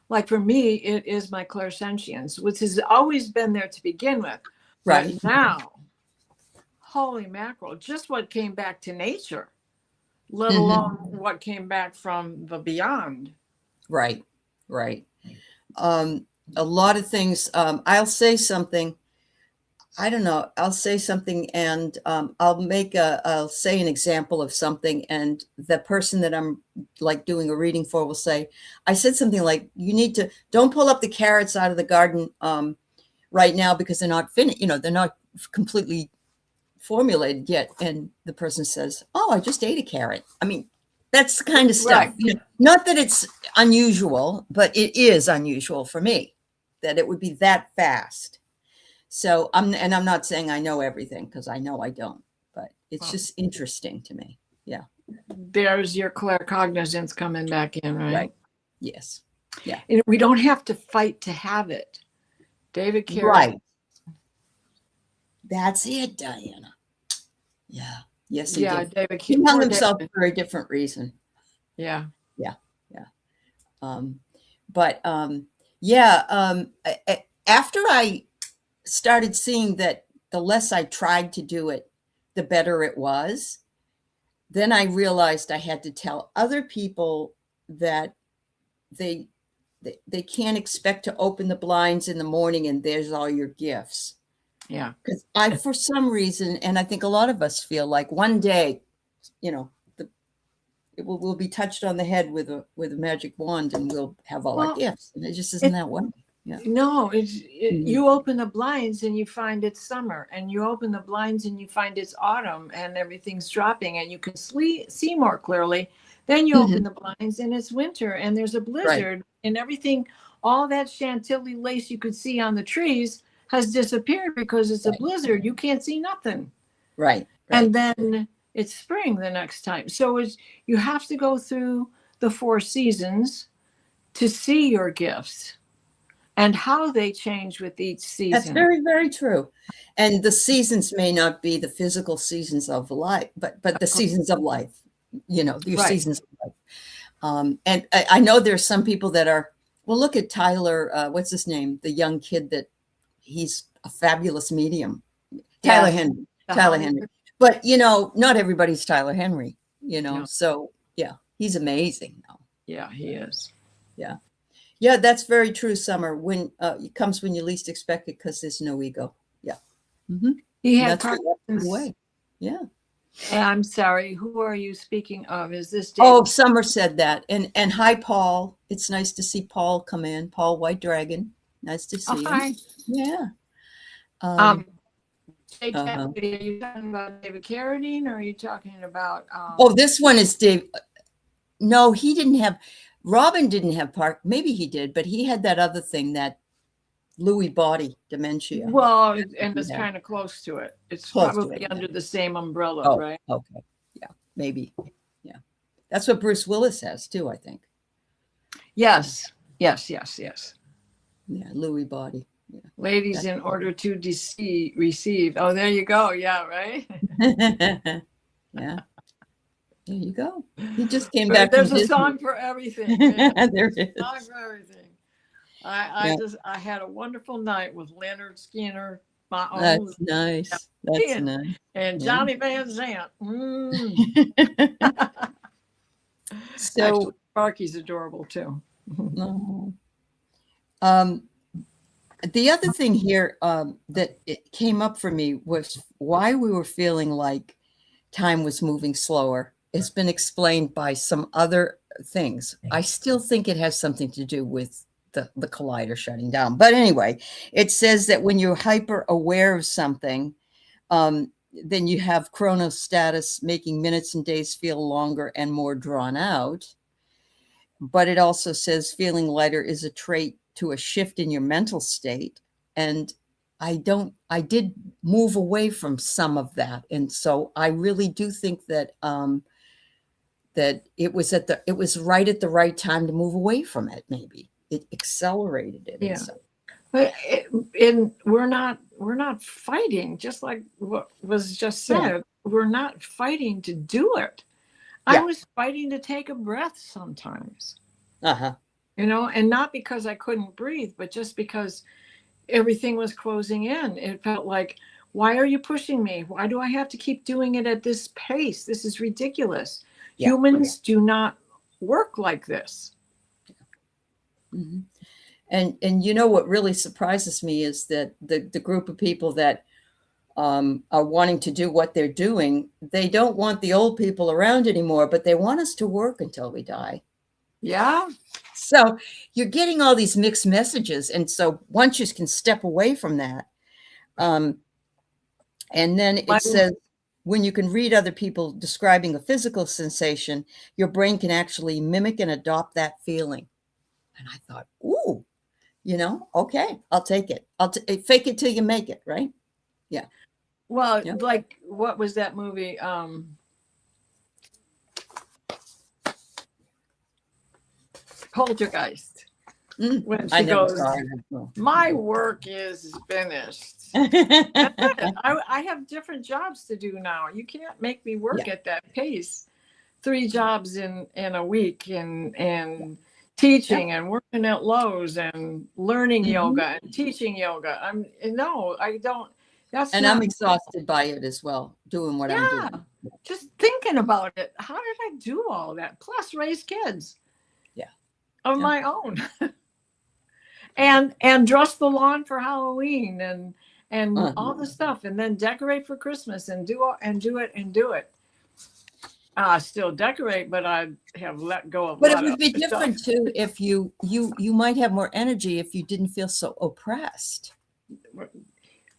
Like for me, it is my clairsentience, which has always been there to begin with. Right. But now, holy mackerel, just what came back to nature, let alone what came back from the beyond. Right. A lot of things. I'll say something. I don't know. I'll say something and I'll say an example of something, and the person that I'm like doing a reading for will say, I said something like, don't pull up the carrots out of the garden right now because they're not finished, they're not completely formulated yet. And the person says, oh, I just ate a carrot. I mean, That's the kind of stuff. Right. Not that it's unusual, but it is unusual for me that it would be that fast. So I'm not saying I know everything, because I know I don't, but it's just interesting to me. Yeah. There's your claircognizance coming back in, right? Right. Yes. Yeah. And we don't have to fight to have it. David Carey. Right. That's it, Diana. Yeah. Yes, he did. David He Carey. hung himself for a different reason. Yeah. After I started seeing that the less I tried to do it, the better it was, then I realized I had to tell other people that they can't expect to open the blinds in the morning and there's all your gifts. Yeah. Because for some reason, and I think a lot of us feel like one day, we'll be touched on the head with a magic wand and we'll have all our gifts. And it just isn't that way. Yeah. No, you open the blinds and you find it's summer, and you open the blinds and you find it's autumn and everything's dropping and you can see more clearly. Then you open the blinds and it's winter and there's a blizzard, and everything, all that chantilly lace you could see on the trees has disappeared because it's a blizzard. You can't see nothing. Right. And then it's spring the next time. So you have to go through the 4 seasons to see your gifts and how they change with each season. That's very, very true. And the seasons may not be the physical seasons of life, but the seasons of life, your seasons of life. And I know there's some people that are, well, look at Tyler, what's his name? The young kid that he's a fabulous medium. Tyler Henry. Tyler Henry. But, not everybody's Tyler Henry, No. So, yeah, he's amazing now. Yeah, he is. Yeah. Yeah, that's very true, Summer. When it comes when you least expect it, because there's no ego. Yeah. Mm-hmm. He had Parkinson's. Way. Yeah. I'm sorry. Who are you speaking of? Is this David? Oh, Summer said that. And hi, Paul. It's nice to see Paul come in. Paul White Dragon. Nice to see him. Hi. Yeah. Are you talking about David Carradine, or are you talking about? This one is Dave. No, he didn't have. Robin didn't have maybe he did, but he had that other thing, that Lewy body dementia. Well, and it's kind of close to it. It's probably under the same umbrella, right? Okay. Yeah, maybe. Yeah. That's what Bruce Willis has too, I think. Yes. Yeah, Lewy body. Yeah. Ladies, in order to receive. Oh, there you go. Yeah, right? Yeah. There you go. He just came back. There's a song for everything. There is. A song for everything. I had a wonderful night with Leonard Skinner. That's nice. That's nice. And Johnny Van Zant. So actually, Sparky's adorable too. The other thing here that it came up for me was why we were feeling like time was moving slower. It's been explained by some other things. I still think it has something to do with the collider shutting down. But anyway, it says that when you're hyper aware of something, then you have chronostatus, making minutes and days feel longer and more drawn out. But it also says feeling lighter is a trait to a shift in your mental state. And I did move away from some of that. And so I really do think that that it was right at the right time to move away from it. Maybe it accelerated it. Yeah. But we're not fighting, just like what was just said. Yeah. We're not fighting to do it. Yeah. I was fighting to take a breath sometimes. And not because I couldn't breathe, but just because everything was closing in. It felt like, why are you pushing me? Why do I have to keep doing it at this pace? This is ridiculous. Yeah. Humans do not work like this. Mm-hmm. And what really surprises me is that the group of people that are wanting to do what they're doing, they don't want the old people around anymore, but they want us to work until we die. Yeah. So you're getting all these mixed messages. And so once you can step away from that, and then it says, when you can read other people describing a physical sensation, your brain can actually mimic and adopt that feeling. And I thought, ooh, okay, I'll take it. Fake it till you make it, right? Yeah. Well, like, what was that movie? Poltergeist. When she goes, my work is finished. I have different jobs to do now. You can't make me work at that pace. 3 jobs in a week and teaching and working at Lowe's and learning yoga and teaching yoga. I don't. I'm exhausted by it as well, doing what I'm doing. Just thinking about it. How did I do all that? Plus raise kids. Of my own. and dress the lawn for Halloween and all the stuff, and then decorate for Christmas and do it. Still decorate, but I have let go of. But it would be different too if you might have more energy if you didn't feel so oppressed.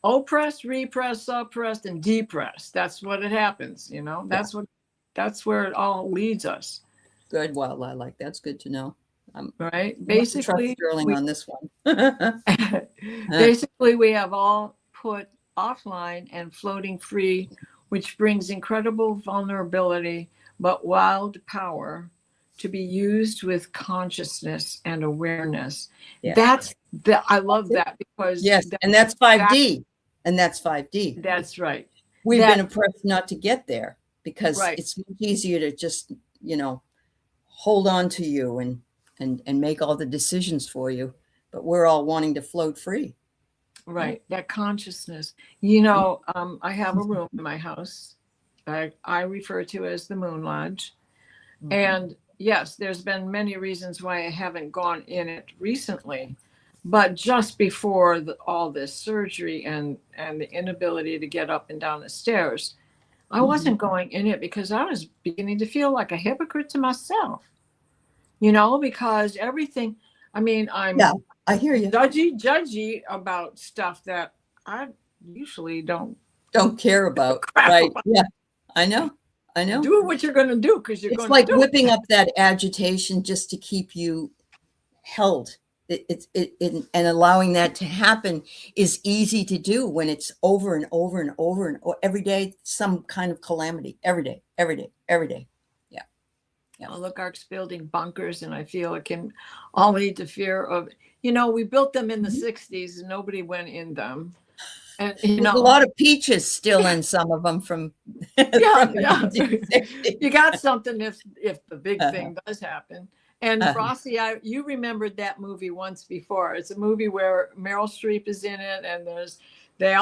Oppressed, repressed, suppressed, and depressed. That's what it happens. That's where it all leads us. Good. Well, that's good to know. Right. Basically, Sterling on this one. Basically, we have all put offline and floating free, which brings incredible vulnerability, but wild power to be used with consciousness and awareness. Yeah. I love that because and that's 5D. And that's 5D. That's right. We've been oppressed not to get there because it's much easier to just, hold on to you and make all the decisions for you. But we're all wanting to float free. Right. That consciousness. I have a room in my house I refer to as the Moon Lodge. And yes, there's been many reasons why I haven't gone in it recently. But just before all this surgery and the inability to get up and down the stairs, I wasn't going in it because I was beginning to feel like a hypocrite to myself. Because everything, I'm I hear you. Judgy about stuff that I usually don't care about. Right. About. Yeah. I know. Do what you're going to do because you're going to do it. It's like whipping up that agitation just to keep you held. And allowing that to happen is easy to do when it's over and over and over and every day, some kind of calamity. Every day. Yeah. Oligarchs building bunkers, and I feel it can all lead to fear of, we built them in the 60s and nobody went in them. And there's a lot of peaches still in some of them from you got something if the big thing does happen. And Rossi, you remembered that movie once before. It's a movie where Meryl Streep is in it, and they're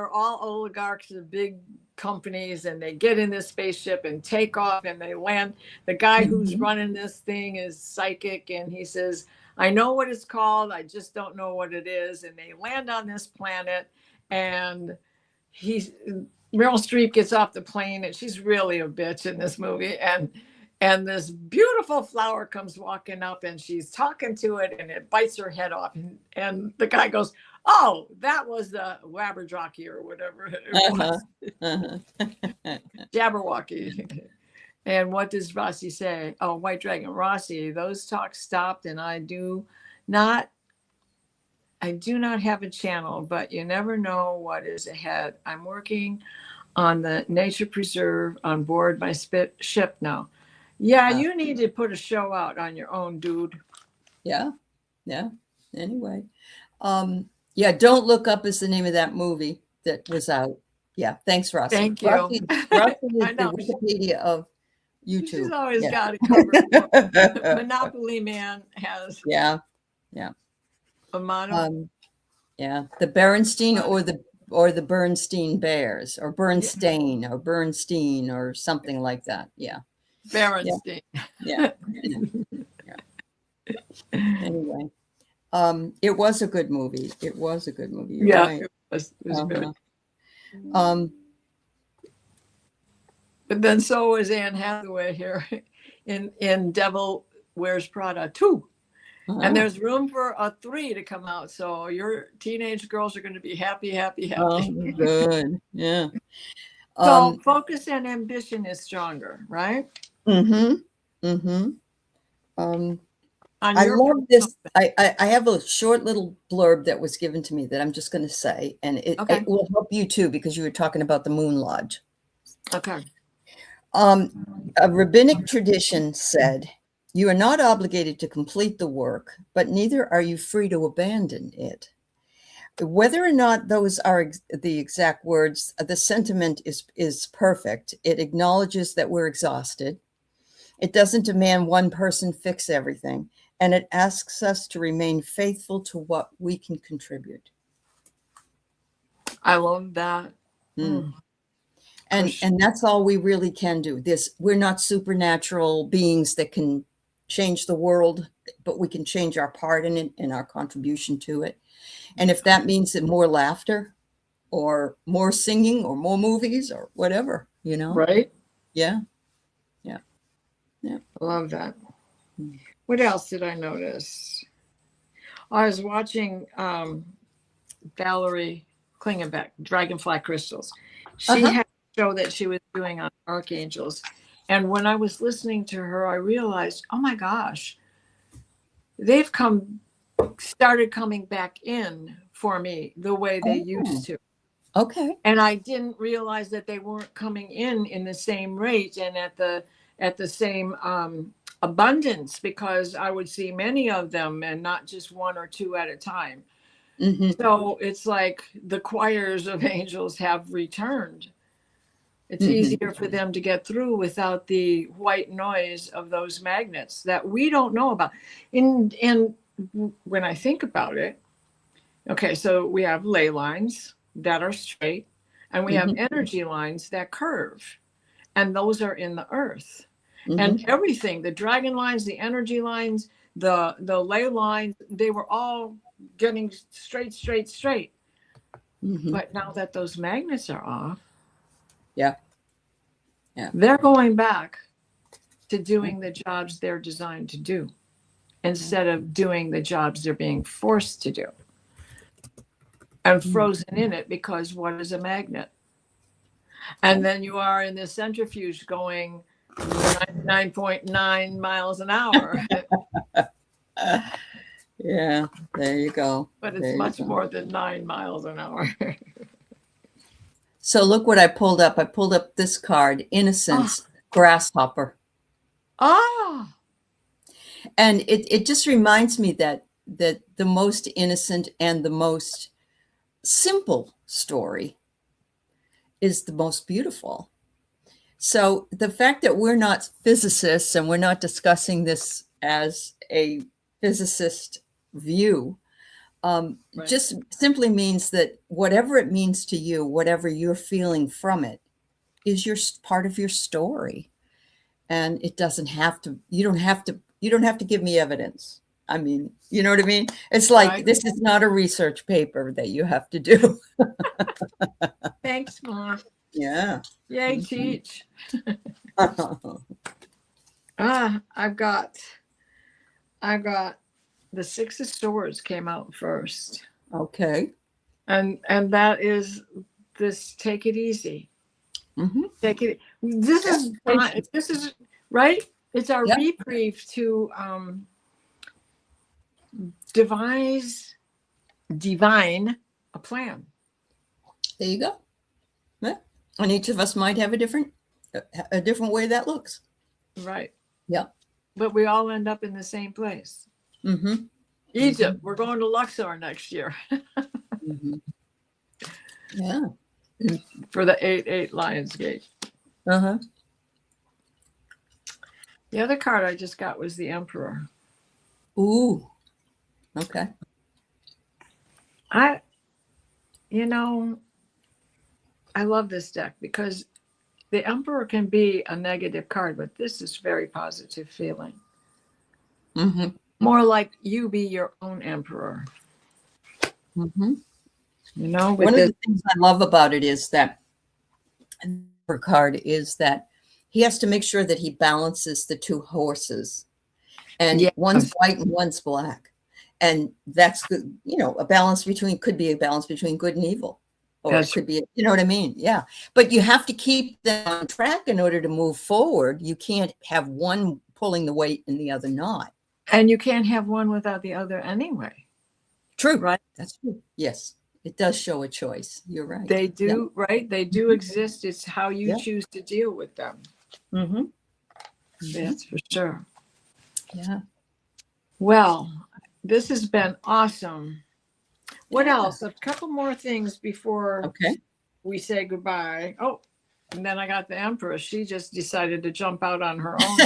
all oligarchs of big companies, and they get in this spaceship and take off and they land. The guy who's running this thing is psychic, and he says, I know what it's called, I just don't know what it is. And they land on this planet, and Meryl Streep gets off the plane, and she's really a bitch in this movie, and this beautiful flower comes walking up, and she's talking to it, and it bites her head off, and the guy goes, oh, that was the Wabberjocky or whatever it was. Jabberwocky. And what does Rossi say? Oh, White Dragon. Rossi, those talks stopped, and I do not have a channel, but you never know what is ahead. I'm working on the nature preserve on board my ship now. Yeah, you need to put a show out on your own, dude. Yeah. Anyway. Don't Look Up is the name of that movie that was out. Yeah, thanks, Rossi. Thank you. Rossi is the Wikipedia of YouTube. She's always got it covered. Monopoly Man has. Yeah. A mono. The Berenstein or the Bernstein Bears, or Bernstein or Bernstein or something like that. Yeah. Berenstein. Yeah. Anyway. It was a good movie. You're right. It was good. But then so was Anne Hathaway here in Devil Wears Prada 2. And there's room for a 3 to come out. So your teenage girls are going to be happy. Oh, good. Yeah. So focus and ambition is stronger, right? I love this. I have a short little blurb that was given to me that I'm just going to say, and it will help you too, because you were talking about the Moon Lodge. Okay. A rabbinic tradition said, "You are not obligated to complete the work, but neither are you free to abandon it." Whether or not those are the exact words, the sentiment is perfect. It acknowledges that we're exhausted. It doesn't demand one person fix everything, and it asks us to remain faithful to what we can contribute. I love that. And that's all we really can do. We're not supernatural beings that can change the world, but we can change our part in it and our contribution to it. And if that means that more laughter or more singing or more movies or whatever, Right? Yeah. I love that. What else did I notice? I was watching Valerie Klingenbeck, Dragonfly Crystals. She had a show that she was doing on archangels. And when I was listening to her, I realized, oh my gosh, they've started coming back in for me the way they used to. Okay. And I didn't realize that they weren't coming in the same rate and at the same abundance, because I would see many of them and not just one or two at a time. So it's like the choirs of angels have returned. It's easier for them to get through without the white noise of those magnets that we don't know about. And when I think about it, okay, so we have ley lines that are straight, and we have energy lines that curve, and those are in the earth. And everything, the dragon lines, the energy lines, the ley lines, they were all getting straight. But now that those magnets are off, they're going back to doing the jobs they're designed to do instead of doing the jobs they're being forced to do and frozen in it, because what is a magnet? And then you are in this centrifuge going 9.9 miles an hour. Yeah, there you go. But it's much more than 9 miles an hour. So look what I pulled up. I pulled up this card, Innocence, Grasshopper. And it just reminds me that the most innocent and the most simple story is the most beautiful. So the fact that we're not physicists and we're not discussing this as a physicist view, just simply means that whatever it means to you, whatever you're feeling from it, is your part of your story. And it doesn't have to, you don't have to give me evidence. I mean, you know what I mean? It's like, this is not a research paper that you have to do. Thanks, Mom. Yeah. Yay, teach. I've got the Six of Swords came out first. Okay. And that is this, take it easy. Take it. This is right. It's our reprieve to divine a plan. There you go. Yeah. And each of us might have a different way that looks. Right. Yeah. But we all end up in the same place. Egypt. We're going to Luxor next year. Yeah. For the 8/8 Lionsgate. The other card I just got was the Emperor. Ooh. Okay. I love this deck because the Emperor can be a negative card, but this is very positive feeling. More like you be your own emperor. One of the things I love about it is that the card is that he has to make sure that he balances the two horses, and one's white and one's black, and that's the a balance between, could be a balance between good and evil. or it could be, you know what I mean? Yeah. But you have to keep them on track in order to move forward. You can't have one pulling the weight and the other not. And you can't have one without the other anyway. True. Right. That's true. Yes. It does show a choice. You're right. They do, right? They do exist. It's how you choose to deal with them. Mm-hmm. That's for sure. Yeah. Well, this has been awesome. What else? A couple more things before we say goodbye. Oh, and then I got the Empress. She just decided to jump out on her own.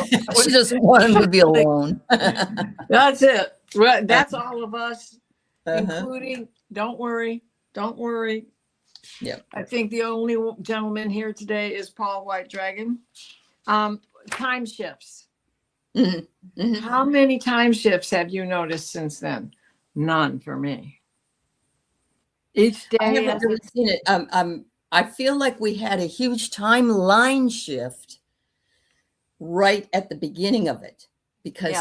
She doesn't want him to be alone. That's it. Well, that's all of us, including, don't worry. Yeah. I think the only gentleman here today is Paul White Dragon. Time shifts. Mm-hmm. Mm-hmm. How many time shifts have you noticed since then? None for me. Each day. I haven't really seen it. I feel like we had a huge timeline shift right at the beginning of it, because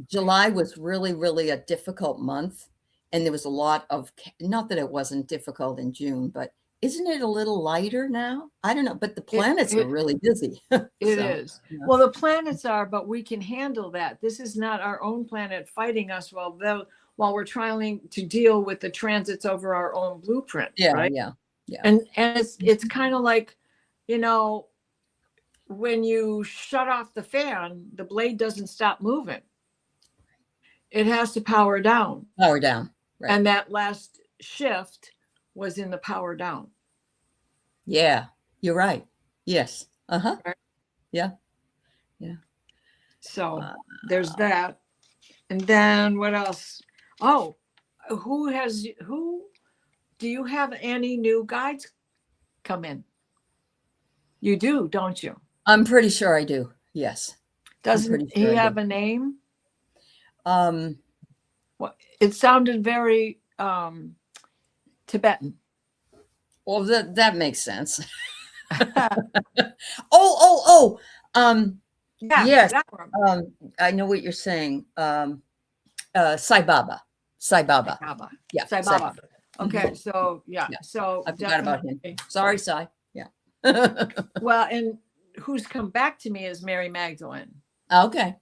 July was really, really a difficult month. And there was a lot of, not that it wasn't difficult in June, but isn't it a little lighter now? I don't know, but the planets are really busy. It is. Yeah. Well, the planets are, but we can handle that. This is not our own planet fighting us while we're trying to deal with the transits over our own blueprint. Yeah, right? Yeah. And it's kind of like, you know, when you shut off the fan, the blade doesn't stop moving. It has to power down. Power down. Right. And that last shift was in the power down. Yeah, you're right. Yes. Uh-huh. Right. Yeah. So there's that. And then what else? Oh, do you have any new guides come in? You do, don't you? I'm pretty sure I do. Yes. Doesn't he have a name? Well, it sounded very Tibetan. Well, that makes sense. Yes. I know what you're saying. Sai Baba. Yeah. Sai Baba. Okay, so so I forgot about him. Sorry, Sai. Yeah. Well, and who's come back to me is Mary Magdalene. Okay.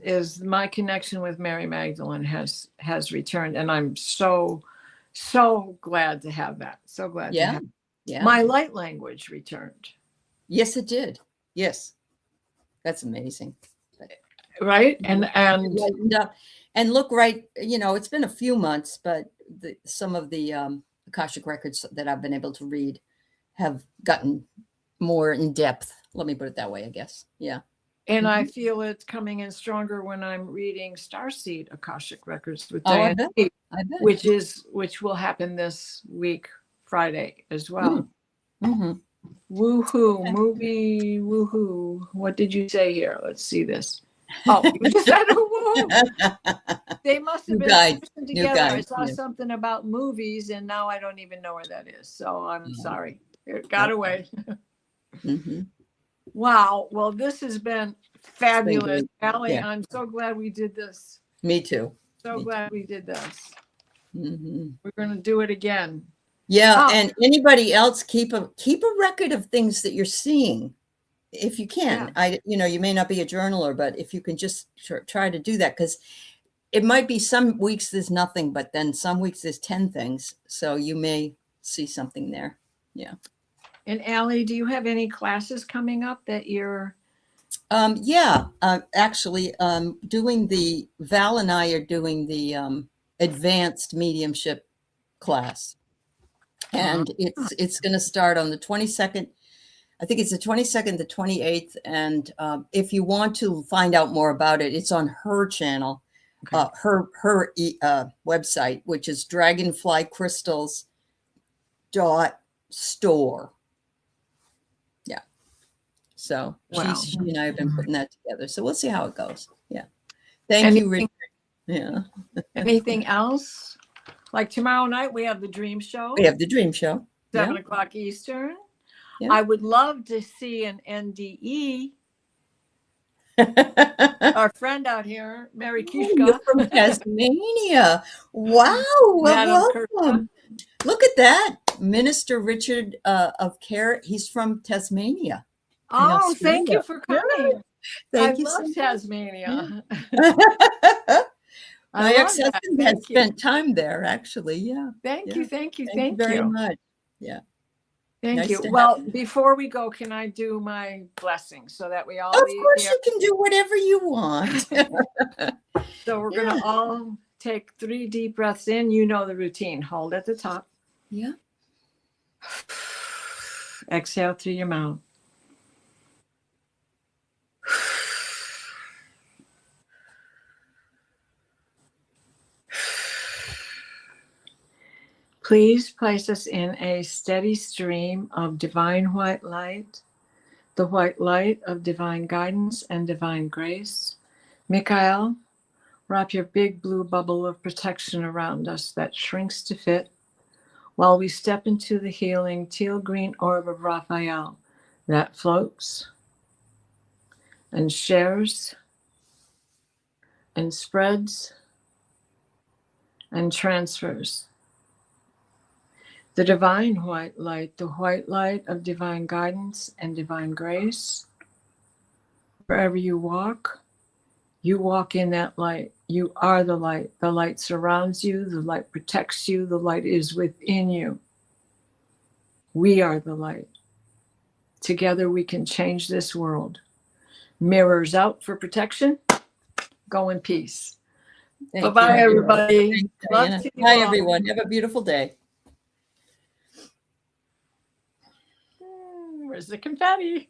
Is my connection with Mary Magdalene has returned, and I'm so glad to have that. So glad. To have Yeah. My light language returned. Yes, it did. Yes. That's amazing. Right. And look, right, you know, it's been a few months, but some of the Akashic records that I've been able to read have gotten more in depth. Let me put it that way, I guess. Yeah. And I feel it's coming in stronger when I'm reading Starseed Akashic records with Diane, I bet. which will happen this week, Friday as well. Mm-hmm. Woohoo, movie, woohoo. What did you say here? Let's see this. Oh, you just said woohoo. They must have been together. I saw something about movies, and now I don't even know where that is. So I'm sorry. It got away. Mm-hmm. Wow. Well, this has been fabulous, Allie. I'm so glad we did this. Me too. So glad we did this. Mm-hmm. We're going to do it again. Yeah. And anybody else, keep a record of things that you're seeing, if you can. You may not be a journaler, but if you can just try to do that, because it might be some weeks there's nothing, but then some weeks there's 10 things. So you may see something there. Yeah. And Allie, do you have any classes coming up that you're? Actually, Val and I are doing the advanced mediumship class, and it's going to start on the 22nd. I think it's the 22nd, the 28th. And if you want to find out more about it, it's on her channel, her website, which is dragonflycrystals.store. So she and I have been putting that together. So we'll see how it goes. Yeah. Thank you, Richard. Yeah. Anything else? Like tomorrow night, we have the Dream Show. We have the Dream Show. 7 o'clock Eastern. Yeah. I would love to see an NDE. Our friend out here, Mary Kishka. You're from Tasmania. Wow. Well, welcome. Look at that. Minister Richard of Care. He's from Tasmania. Oh, thank you Australia. for coming. Thank I you love so much. Tasmania. My love ex-husband that. has Thank you. spent time there, actually. Yeah. Thank you, thank you, Thank you very you. much. Yeah. Thank Nice you. to have Well, you. before we go, can I do my blessing so that we all Of leave course, here? you can do whatever you want. So we're Yeah. going to all take 3 deep breaths in. You know the routine. Hold at the top. Yeah. Exhale through your mouth. Please place us in a steady stream of divine white light, the white light of divine guidance and divine grace. Mikhail, wrap your big blue bubble of protection around us that shrinks to fit while we step into the healing teal green orb of Raphael that floats and shares and spreads and transfers. The divine white light, the white light of divine guidance and divine grace. Wherever you walk in that light. You are the light. The light surrounds you. The light protects you. The light is within you. We are the light. Together we can change this world. Mirrors out for protection. Go in peace. Bye-bye, everybody. Thanks, Diana. Bye, everyone. Have a beautiful day. Where's the confetti?